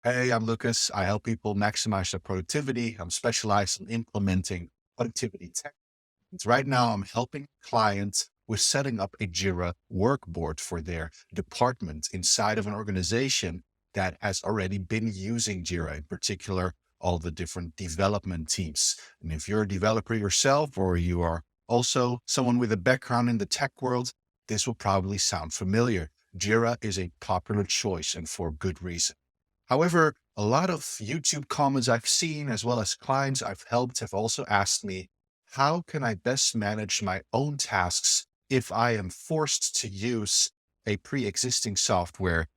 Hey, I'm Lucas. I help people maximize their productivity. I'm specialized in implementing productivity tech. Right now, I'm helping clients with setting up a Jira workboard for their department inside of an organization that has already been using Jira, in particular, all the different development teams. And if you're a developer yourself, or you are also someone with a background in the tech world, this will probably sound familiar. Jira is a popular choice and for good reason. However, a lot of YouTube comments I've seen, as well as clients I've helped, have also asked me, how can I best manage my own tasks if I am forced to use a pre-existing software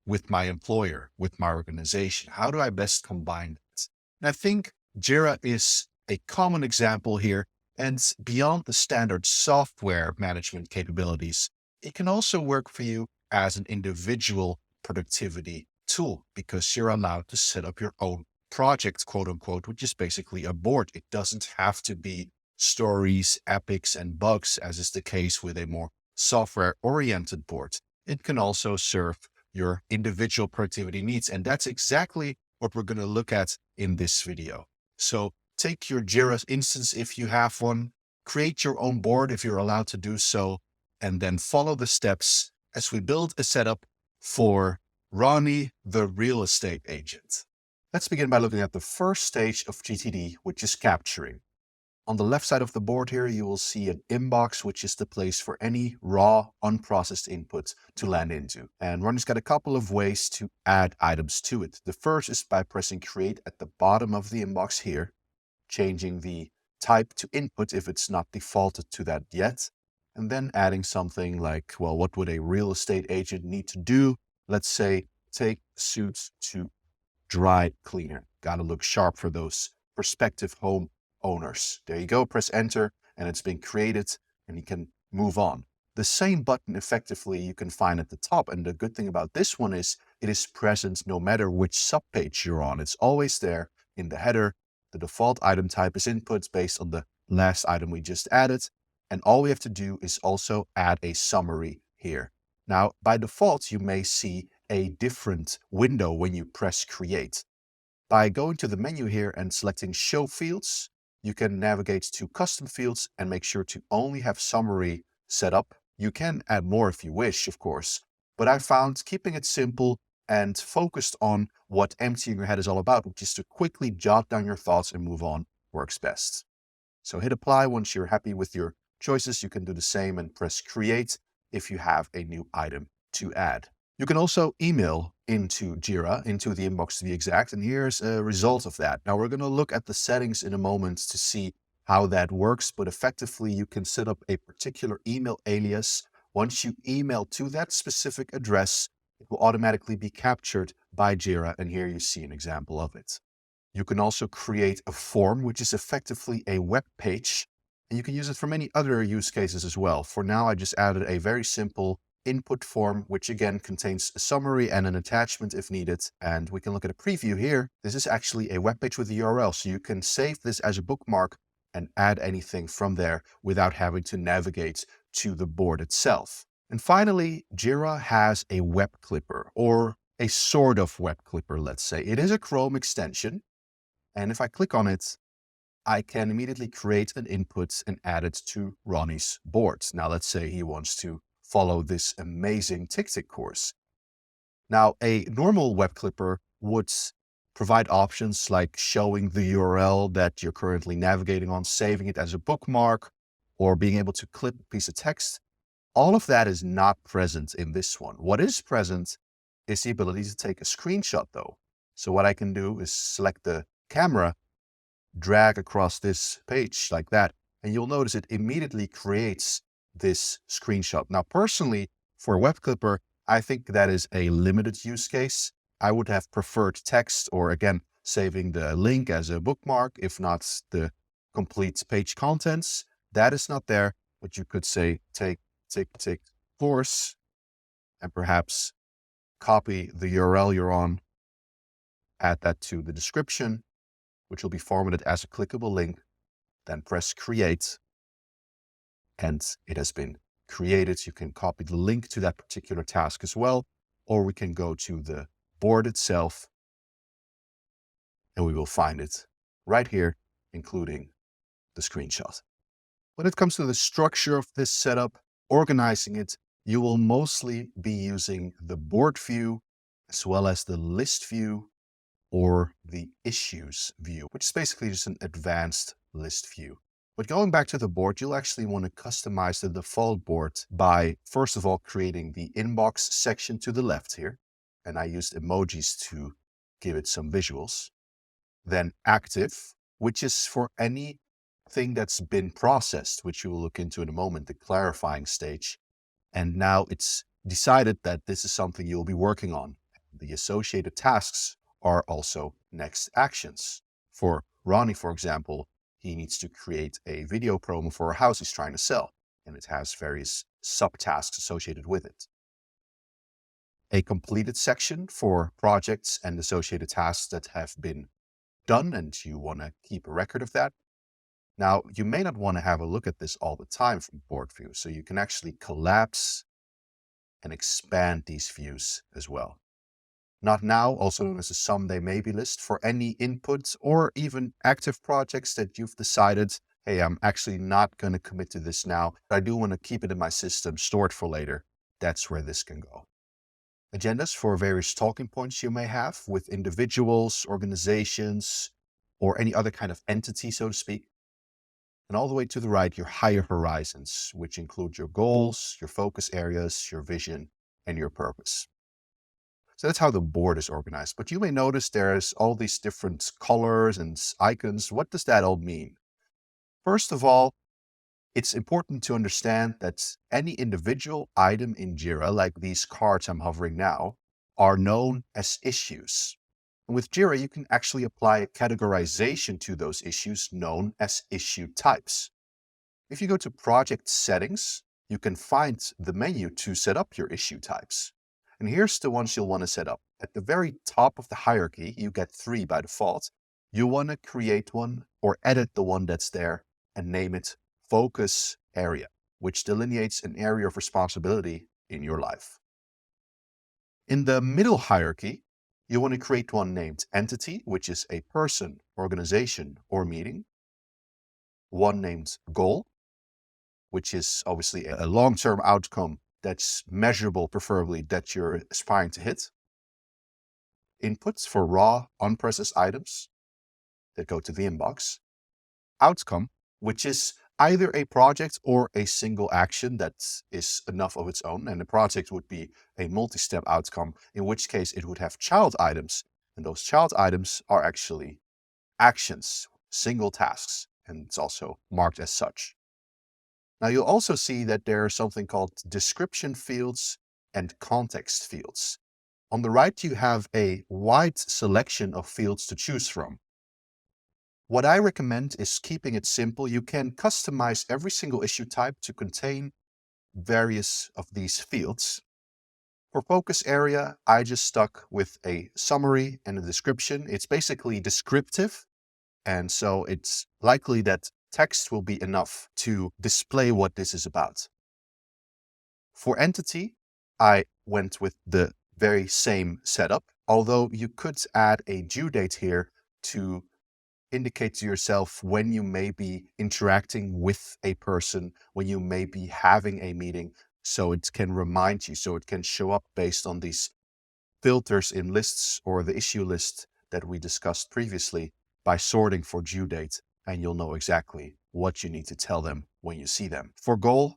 with my employer, with my organization? How do I best combine it? And I think Jira is a common example here. And beyond the standard software management capabilities, it can also work for you as an individual productivity tool because you're allowed to set up your own project, quote unquote, which is basically a board. It doesn't have to be stories, epics, and bugs, as is the case with a more software oriented board. It can also serve your individual productivity needs. And that's exactly what we're going to look at in this video. So take your Jira instance if you have one, create your own board if you're allowed to do so, and then follow the steps as we build a setup for Ronnie, the real estate agent. Let's begin by looking at the first stage of GTD, which is capturing. On the left side of the board here, you will see an inbox, which is the place for any raw, unprocessed input to land into. And Ronnie's got a couple of ways to add items to it. The first is by pressing create at the bottom of the inbox here, changing the type to input if it's not defaulted to that yet, and then adding something like, well, what would a real estate agent need to do? Let's say, take suits to dry cleaner. Got to look sharp for those prospective home owners. There you go, press enter, and it's been created, and you can move on. The same button effectively you can find at the top, and the good thing about this one is it is present no matter which subpage you're on. It's always there in the header. The default item type is inputs based on the last item we just added, and all we have to do is also add a summary here. Now, by default, you may see a different window when you press create. By going to the menu here and selecting show fields, you can navigate to custom fields and make sure to only have summary set up. You can add more if you wish, of course, but I found keeping it simple and focused on what emptying your head is all about, which is to quickly jot down your thoughts and move on, works best. So hit apply once you're happy with your choices. You can do the same and press create if you have a new item to add. You can also email into Jira, into the inbox to be exact, and here's a result of that. Now we're going to look at the settings in a moment to see how that works, but effectively you can set up a particular email alias. Once you email to that specific address, it will automatically be captured by Jira, and here you see an example of it. You can also create a form, which is effectively a web page, and you can use it for many other use cases as well. For now, I just added a very simple input form, which again contains a summary and an attachment if needed. And we can look at a preview here. This is actually a web page with a URL, so you can save this as a bookmark and add anything from there without having to navigate to the board itself. And finally, Jira has a web clipper, or a sort of web clipper, let's say. It is a Chrome extension, and if I click on it, I can immediately create an input and add it to Ronnie's board. Now, let's say he wants to follow this amazing tick course. Now, a normal web clipper would provide options like showing the URL that you're currently navigating on, saving it as a bookmark, or being able to clip a piece of text. All of that is not present in this one. What is present is the ability to take a screenshot though. So what I can do is select the camera, drag across this page like that, and you'll notice it immediately creates this screenshot. Now, personally, for a web clipper, I think that is a limited use case. I would have preferred text, or again, saving the link as a bookmark, if not the complete page contents. That is not there, but you could say take course and perhaps copy the URL you're on, add that to the description, which will be formatted as a clickable link, then press create, and it has been created. You can copy the link to that particular task as well, or we can go to the board itself and we will find it right here, including the screenshot. When it comes to the structure of this setup, organizing it, you will mostly be using the board view as well as the list view or the issues view, which is basically just an advanced list view. But going back to the board, you'll actually want to customize the default board by, first of all, creating the inbox section to the left here. And I used emojis to give it some visuals. Then active, which is for anything that's been processed, which you will look into in a moment, the clarifying stage. And now it's decided that this is something you'll be working on. The associated tasks are also next actions. For Ronnie, for example, he needs to create a video promo for a house he's trying to sell, and it has various subtasks associated with it. A completed section for projects and associated tasks that have been done, and you want to keep a record of that. Now, you may not want to have a look at this all the time from board view, so you can actually collapse and expand these views as well. Not now, also known as a someday maybe list, for any inputs or even active projects that you've decided, hey, I'm actually not going to commit to this now, but I do want to keep it in my system, store it for later. That's where this can go. Agendas for various talking points you may have with individuals, organizations, or any other kind of entity, so to speak. And all the way to the right, your higher horizons, which include your goals, your focus areas, your vision, and your purpose. So that's how the board is organized. But you may notice there's all these different colors and icons. What does that all mean? First of all, it's important to understand that any individual item in Jira, like these cards I'm hovering now, are known as issues. And with Jira, you can actually apply a categorization to those issues known as issue types. If you go to project settings, you can find the menu to set up your issue types. And here's the ones you'll want to set up. At the very top of the hierarchy, you get 3 by default. You want to create one or edit the one that's there and name it Focus Area, which delineates an area of responsibility in your life. In the middle hierarchy, you want to create one named Entity, which is a person, organization, or meeting. One named Goal, which is obviously a long-term outcome that's measurable, preferably, that you're aspiring to hit. Inputs for raw, unprocessed items that go to the inbox. Outcome, which is either a project or a single action that is enough of its own. And the project would be a multi-step outcome, in which case it would have child items. And those child items are actually actions, single tasks, and it's also marked as such. Now you'll also see that there's something called description fields and context fields. On the right, you have a wide selection of fields to choose from. What I recommend is keeping it simple. You can customize every single issue type to contain various of these fields. For focus area, I just stuck with a summary and a description. It's basically descriptive, and so it's likely that text will be enough to display what this is about. For entity, I went with the very same setup, although you could add a due date here to indicate to yourself when you may be interacting with a person, when you may be having a meeting, so it can remind you, so it can show up based on these filters in lists or the issue list that we discussed previously by sorting for due date, and you'll know exactly what you need to tell them when you see them. For goal,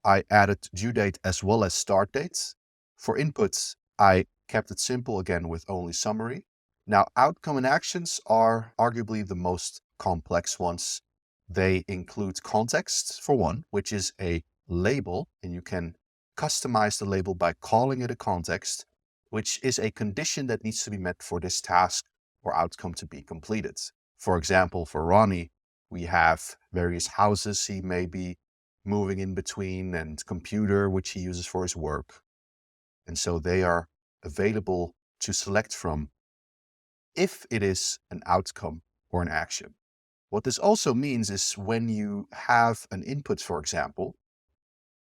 I added due date as well as start dates. For inputs, I kept it simple again with only summary. Now, outcome and actions are arguably the most complex ones. They include context, for one, which is a label, and you can customize the label by calling it a context, which is a condition that needs to be met for this task or outcome to be completed. For example, for Ronnie, we have various houses he may be moving in between and computer, which he uses for his work. And so they are available to select from if it is an outcome or an action. What this also means is when you have an input, for example,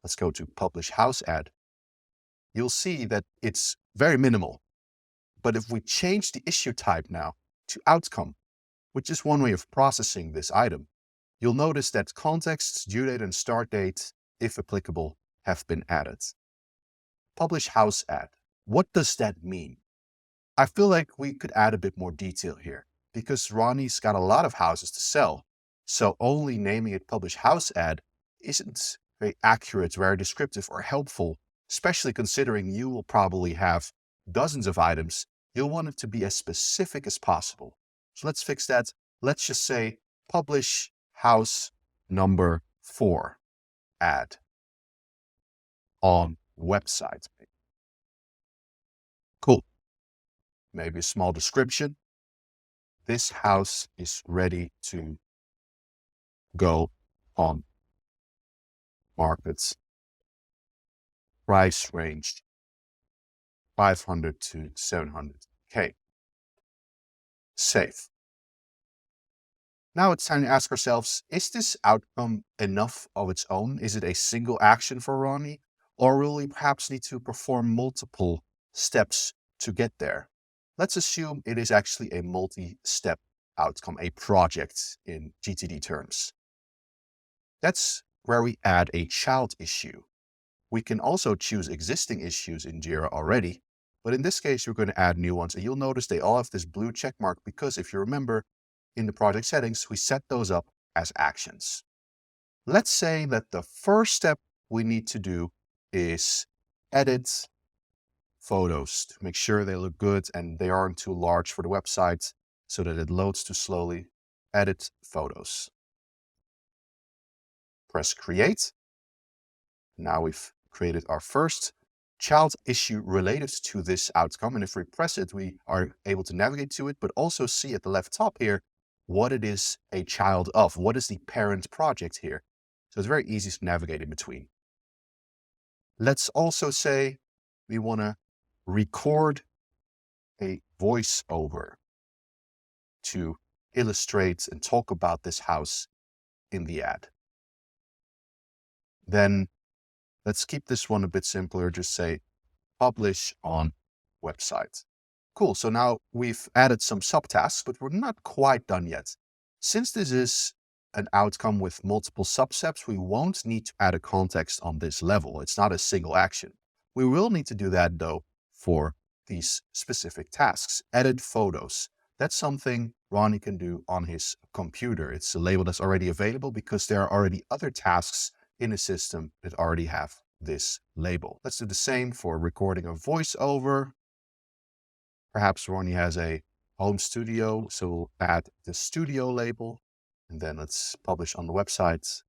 let's go to publish house ad, you'll see that it's very minimal. But if we change the issue type now to outcome, which is one way of processing this item. You'll notice that contexts, due date, and start date, if applicable, have been added. Publish house ad. What does that mean? I feel like we could add a bit more detail here because Ronnie's got a lot of houses to sell. So only naming it publish house ad isn't very accurate, very descriptive, or helpful, especially considering you will probably have dozens of items. You'll want it to be as specific as possible. So let's fix that. Let's just say publish house number 4 ad on website. Cool. Maybe a small description. This house is ready to go on market. Price range 500 to 700K. Save. Now it's time to ask ourselves, is this outcome enough of its own? Is it a single action for Ronnie? Or will we perhaps need to perform multiple steps to get there? Let's assume it is actually a multi-step outcome, a project in GTD terms. That's where we add a child issue. We can also choose existing issues in Jira already, but in this case, we're going to add new ones. And you'll notice they all have this blue check mark because if you remember, in the project settings, we set those up as actions. Let's say that the first step we need to do is edit photos to make sure they look good and they aren't too large for the website so that it loads too slowly. Edit photos. Press create. Now we've created our first child issue related to this outcome. And if we press it, we are able to navigate to it, but also see at the left top here what it is a child of. What is the parent project here? So it's very easy to navigate in between. Let's also say we want to record a voiceover to illustrate and talk about this house in the ad. Then let's keep this one a bit simpler. Just say publish on website. Cool. So now we've added some subtasks, but we're not quite done yet. Since this is an outcome with multiple substeps, we won't need to add a context on this level. It's not a single action. We will need to do that though for these specific tasks. Edit photos. That's something Ronnie can do on his computer. It's a label that's already available because there are already other tasks in the system that already have this label. Let's do the same for recording a voiceover. Perhaps Ronnie has a home studio, so we'll add the studio label, and then let's publish on the website.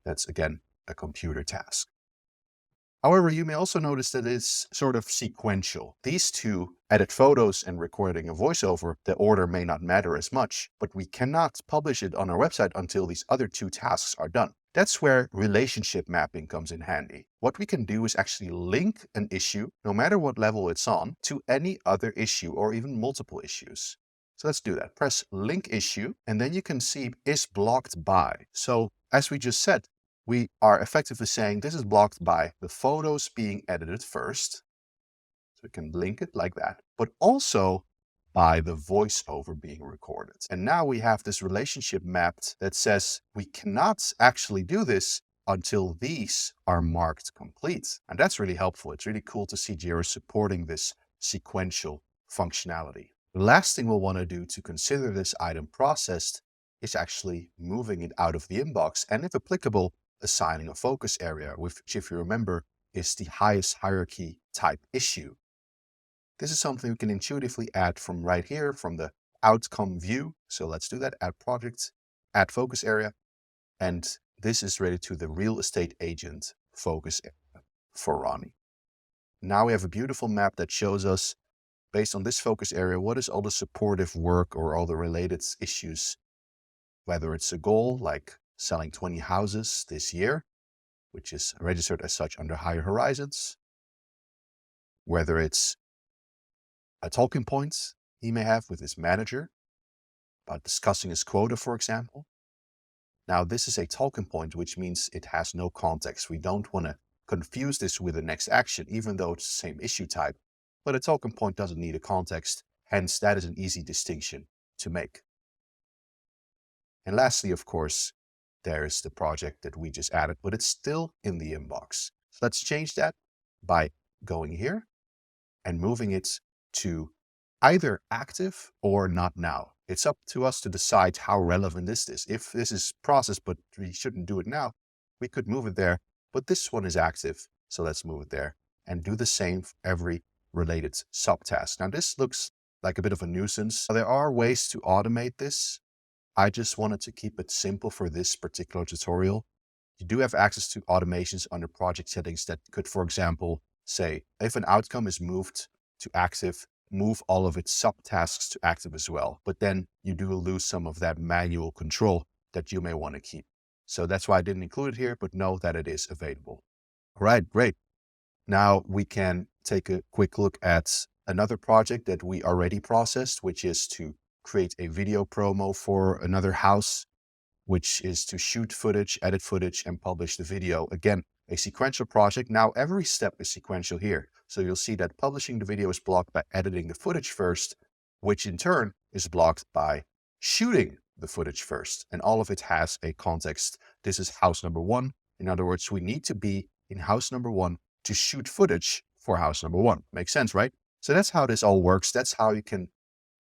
That's again a computer task. However, you may also notice that it's sort of sequential. These two, edit photos and recording a voiceover, the order may not matter as much, but we cannot publish it on our website until these other two tasks are done. That's where relationship mapping comes in handy. What we can do is actually link an issue, no matter what level it's on, to any other issue or even multiple issues. So let's do that. Press link issue, and then you can see is blocked by. So as we just said, we are effectively saying this is blocked by the photos being edited first. So we can link it like that, but also by the voiceover being recorded. And now we have this relationship mapped that says we cannot actually do this until these are marked complete. And that's really helpful. It's really cool to see Jira supporting this sequential functionality. The last thing we'll want to do to consider this item processed is actually moving it out of the inbox and, if applicable, assigning a focus area, which, if you remember, is the highest hierarchy type issue. This is something we can intuitively add from right here, from the outcome view. So let's do that. Add project, add focus area. And this is related to the real estate agent focus area for Ronnie. Now we have a beautiful map that shows us, based on this focus area, what is all the supportive work or all the related issues, whether it's a goal like selling 20 houses this year, which is registered as such under Higher Horizons, whether it's a talking point he may have with his manager about discussing his quota, for example. Now, this is a talking point, which means it has no context. We don't want to confuse this with the next action, even though it's the same issue type. But a talking point doesn't need a context. Hence, that is an easy distinction to make. And lastly, of course, there's the project that we just added, but it's still in the inbox. So let's change that by going here and moving it to either active or not now. It's up to us to decide how relevant this is. If this is processed, but we shouldn't do it now, we could move it there, but this one is active. So let's move it there and do the same for every related subtask. Now this looks like a bit of a nuisance. There are ways to automate this. I just wanted to keep it simple for this particular tutorial. You do have access to automations under project settings that could, for example, say if an outcome is moved to active, move all of its subtasks to active as well. But then you do lose some of that manual control that you may want to keep. So that's why I didn't include it here, but know that it is available. All right, great. Now we can take a quick look at another project that we already processed, which is to create a video promo for another house, which is to shoot footage, edit footage, and publish the video. Again, a sequential project. Now every step is sequential here. So you'll see that publishing the video is blocked by editing the footage first, which in turn is blocked by shooting the footage first. And all of it has a context. This is house number one. In other words, we need to be in house number one to shoot footage for house number one. Makes sense, right? So that's how this all works. That's how you can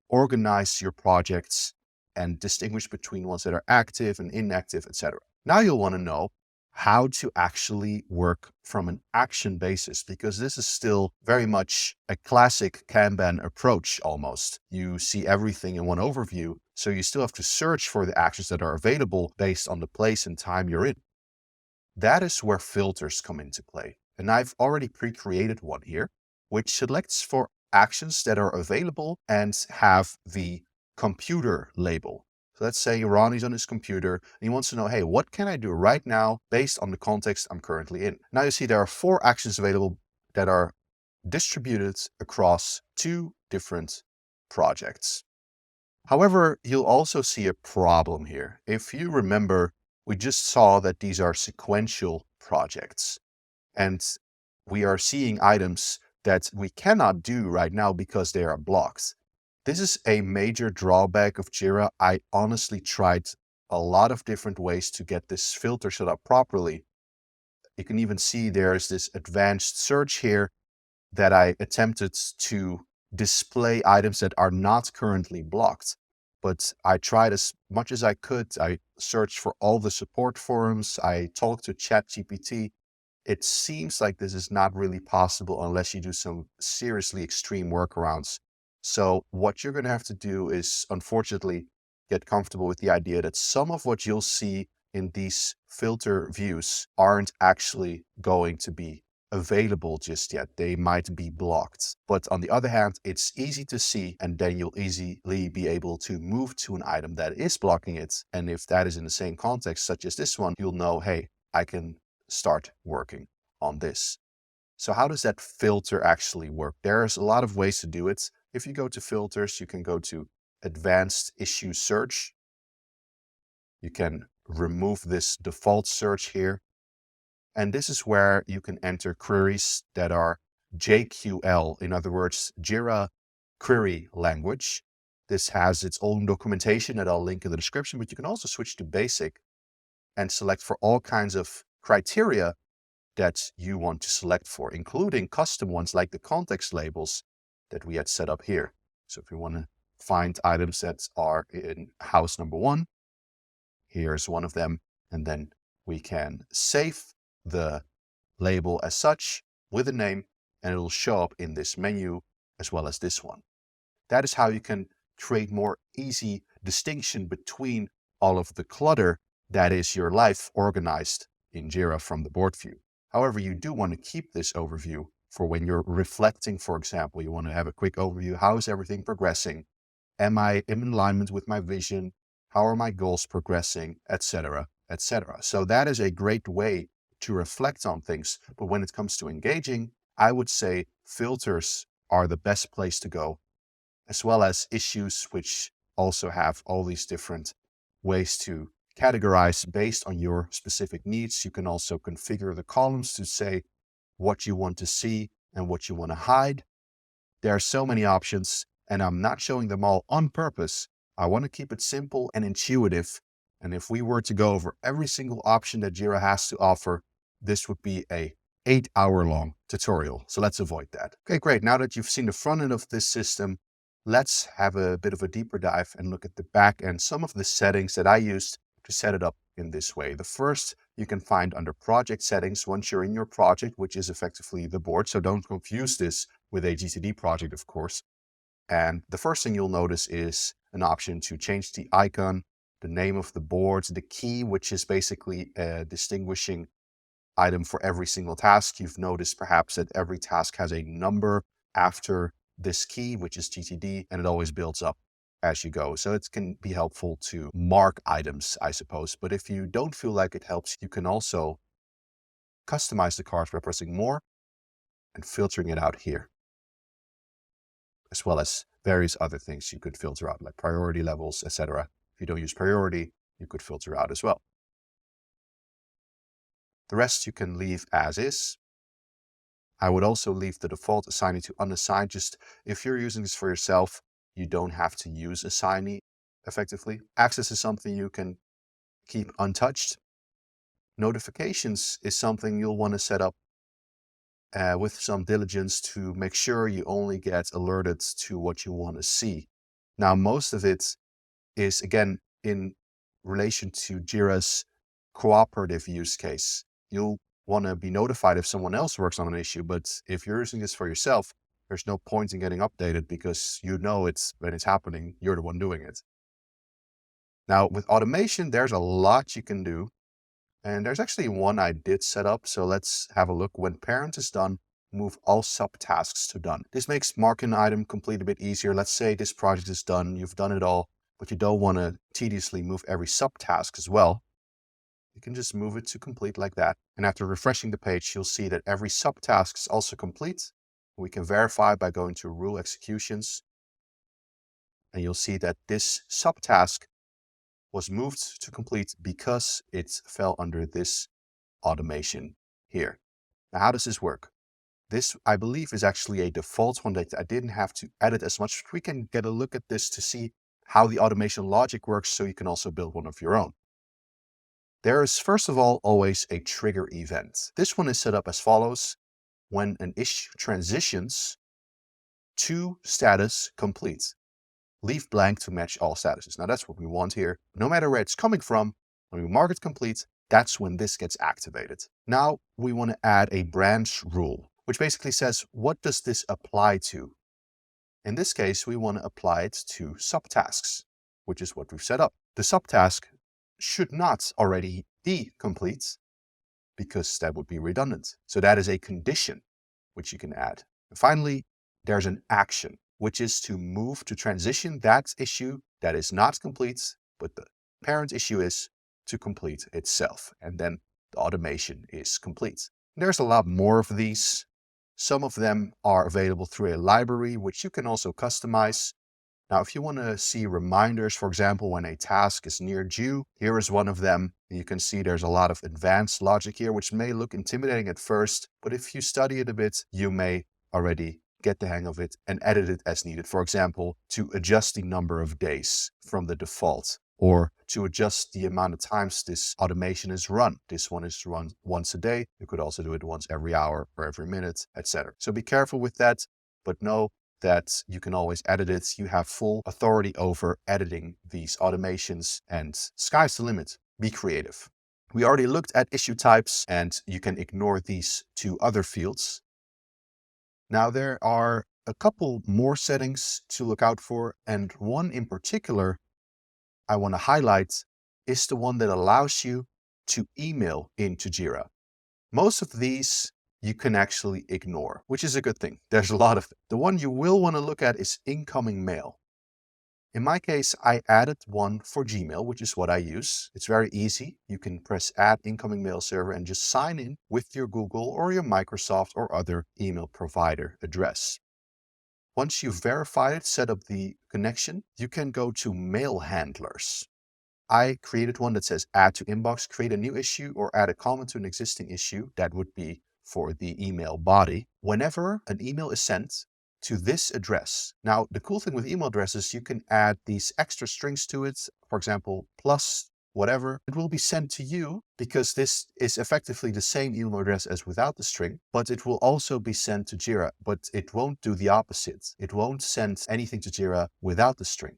organize your projects and distinguish between ones that are active and inactive, etc. Now you'll want to know how to actually work from an action basis, because this is still very much a classic Kanban approach almost. You see everything in one overview, so you still have to search for the actions that are available based on the place and time you're in. That is where filters come into play. And I've already pre-created one here, which selects for actions that are available and have the computer label. So let's say Ronnie's on his computer and he wants to know, hey, what can I do right now based on the context I'm currently in? Now you see there are 4 actions available that are distributed across 2 different projects. However, you'll also see a problem here. If you remember, we just saw that these are sequential projects, and we are seeing items that we cannot do right now because they are blocked. This is a major drawback of Jira. I honestly tried a lot of different ways to get this filter set up properly. You can even see there's this advanced search here that I attempted to display items that are not currently blocked. But I tried as much as I could. I searched for all the support forums. I talked to ChatGPT. It seems like this is not really possible unless you do some seriously extreme workarounds. So what you're going to have to do is, unfortunately, get comfortable with the idea that some of what you'll see in these filter views aren't actually going to be available just yet. They might be blocked. But on the other hand, it's easy to see, and then you'll easily be able to move to an item that is blocking it. And if that is in the same context, such as this one, you'll know, hey, I can start working on this. So how does that filter actually work? There's a lot of ways to do it. If you go to filters, you can go to advanced issue search. You can remove this default search here. And this is where you can enter queries that are JQL, in other words, Jira Query Language. This has its own documentation that I'll link in the description, but you can also switch to basic and select for all kinds of criteria that you want to select for, including custom ones like the context labels that we had set up here. So if you want to find items that are in house number one, here's one of them. And then we can save the label as such with a name, and it will show up in this menu as well as this one. That is how you can create more easy distinction between all of the clutter that is your life organized in Jira from the board view. However, you do want to keep this overview for when you're reflecting, for example. You want to have a quick overview. How is everything progressing? Am I in alignment with my vision? How are my goals progressing, etc., etc. So that is a great way to reflect on things. But when it comes to engaging, I would say filters are the best place to go, as well as issues, which also have all these different ways to categorize based on your specific needs. You can also configure the columns to say what you want to see and what you want to hide. There are so many options. and I'm not showing them all on purpose. I want to keep it simple and intuitive. And if we were to go over every single option that Jira has to offer, this would be a 8-hour long tutorial. So let's avoid that. Okay, great. Now that you've seen the front end of this system, let's have a bit of a deeper dive and look at the back end, some of the settings that I used to set it up in this way. The first you can find under project settings once you're in your project, which is effectively the board. So don't confuse this with a GTD project, of course. And the first thing you'll notice is an option to change the icon, the name of the board, the key, which is basically a distinguishing item for every single task. You've noticed perhaps that every task has a number after this key, which is GTD, and it always builds up as you go. So it can be helpful to mark items, I suppose. But if you don't feel like it helps, you can also customize the card by pressing more and filtering it out here, as well as various other things you could filter out, like priority levels, etc. If you don't use priority, you could filter out as well. The rest you can leave as is. I would also leave the default assignee to unassigned. Just if you're using this for yourself, you don't have to use assignee effectively. Access is something you can keep untouched. Notifications is something you'll want to set up with some diligence to make sure you only get alerted to what you want to see. Now, most of it is, again, in relation to Jira's cooperative use case. You'll want to be notified if someone else works on an issue, but if you're using this for yourself, there's no point in getting updated because you know it's when it's happening, you're the one doing it. Now, with automation, there's a lot you can do. And there's actually one I did set up. So let's have a look. When parent is done, move all subtasks to done. This makes marking an item complete a bit easier. Let's say this project is done. You've done it all, but you don't want to tediously move every subtask as well. You can just move it to complete like that. And after refreshing the page, you'll see that every subtask is also complete. We can verify by going to rule executions. And you'll see that this subtask was moved to complete because it fell under this automation here. Now, how does this work? This, I believe, is actually a default one that I didn't have to edit as much. We can get a look at this to see how the automation logic works so you can also build one of your own. There is, first of all, always a trigger event. This one is set up as follows. When an issue transitions to status complete, leave blank to match all statuses. Now that's what we want here. No matter where it's coming from, when we mark it complete, that's when this gets activated. Now we want to add a branch rule, which basically says, what does this apply to? In this case, we want to apply it to subtasks, which is what we've set up. The subtask should not already be complete because that would be redundant. So that is a condition which you can add. And finally, there's an action, which is to move to transition that issue that is not complete, but the parent issue is to complete itself. And then the automation is complete. There's a lot more of these. Some of them are available through a library, which you can also customize. Now, if you want to see reminders, for example, when a task is near due, here is one of them. You can see there's a lot of advanced logic here, which may look intimidating at first, but if you study it a bit, you may already get the hang of it and edit it as needed. For example, to adjust the number of days from the default, or to adjust the amount of times this automation is run. This one is run once a day. You could also do it once every hour or every minute, etc. So be careful with that, but know that you can always edit it. You have full authority over editing these automations, and sky's the limit. Be creative. We already looked at issue types, and you can ignore these two other fields. Now, there are a couple more settings to look out for, and one in particular I want to highlight is the one that allows you to email into Jira. Most of these you can actually ignore, which is a good thing. There's a lot of them. The one you will want to look at is incoming mail. In my case, I added one for Gmail, which is what I use. It's very easy. You can press add incoming mail server and just sign in with your Google or your Microsoft or other email provider address. Once you've verified it, set up the connection, you can go to mail handlers. I created one that says add to inbox, create a new issue, or add a comment to an existing issue. That would be for the email body. Whenever an email is sent, to this address. Now, the cool thing with email addresses, you can add these extra strings to it. For example, plus whatever. It will be sent to you because this is effectively the same email address as without the string, but it will also be sent to Jira, but it won't do the opposite. It won't send anything to Jira without the string.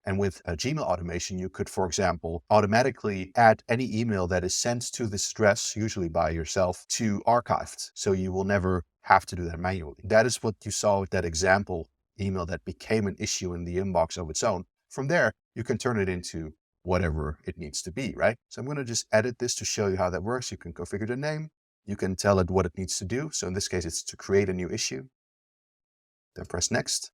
And with a Gmail automation, you could, for example, automatically add any email that is sent to this address, usually by yourself, to archived. So you will never have to do that manually. That is what you saw with that example email that became an issue in the inbox of its own. From there, you can turn it into whatever it needs to be, right? So I'm going to just edit this to show you how that works. You can configure the name. You can tell it what it needs to do. So in this case, it's to create a new issue. Then press next.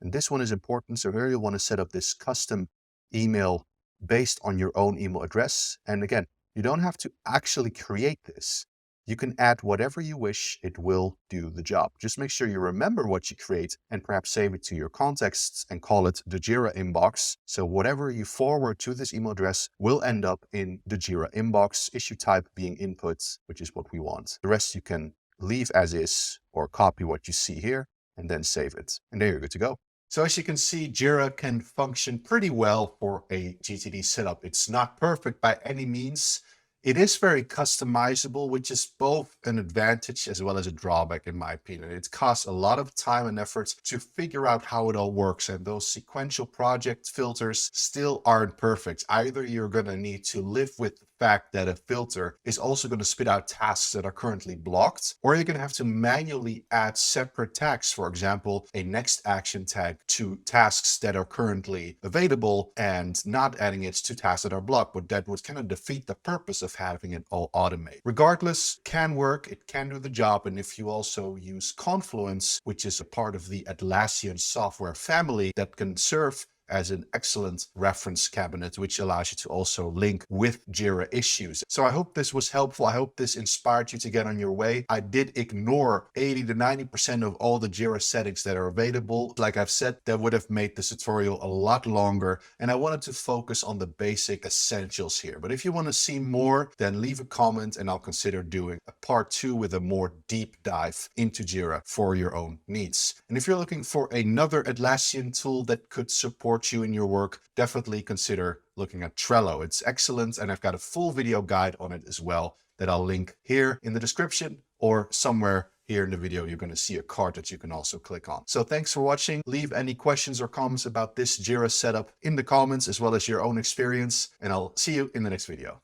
And this one is important. So here you want to set up this custom email based on your own email address. And again, you don't have to actually create this. You can add whatever you wish. It will do the job. Just make sure you remember what you create and perhaps save it to your contexts and call it the Jira inbox. So whatever you forward to this email address will end up in the Jira inbox, issue type being inputs, which is what we want. The rest you can leave as is or copy what you see here and then save it. And there you're good to go. So as you can see, Jira can function pretty well for a GTD setup. It's not perfect by any means. It is very customizable, which is both an advantage as well as a drawback, in my opinion. It costs a lot of time and effort to figure out how it all works, and those sequential project filters still aren't perfect. Either you're going to need to live with the fact that a filter is also going to spit out tasks that are currently blocked, or you're going to have to manually add separate tags, for example, a next action tag to tasks that are currently available and not adding it to tasks that are blocked, but that would kind of defeat the purpose of having it all automate. Regardless, can work, it can do the job, and if you also use Confluence, which is a part of the Atlassian software family that can serve as an excellent reference cabinet, which allows you to also link with Jira issues. So I hope this was helpful. I hope this inspired you to get on your way. I did ignore 80 to 90% of all the Jira settings that are available. Like I've said, that would have made this tutorial a lot longer, and I wanted to focus on the basic essentials here. But if you want to see more, then leave a comment and I'll consider doing a part 2 with a more deep dive into Jira for your own needs. And if you're looking for another Atlassian tool that could support you in your work, definitely consider looking at Trello. It's excellent, and I've got a full video guide on it as well that I'll link here in the description, or somewhere here in the video you're going to see a card that you can also click on. So thanks for watching. Leave any questions or comments about this Jira setup in the comments, as well as your own experience, and I'll see you in the next video.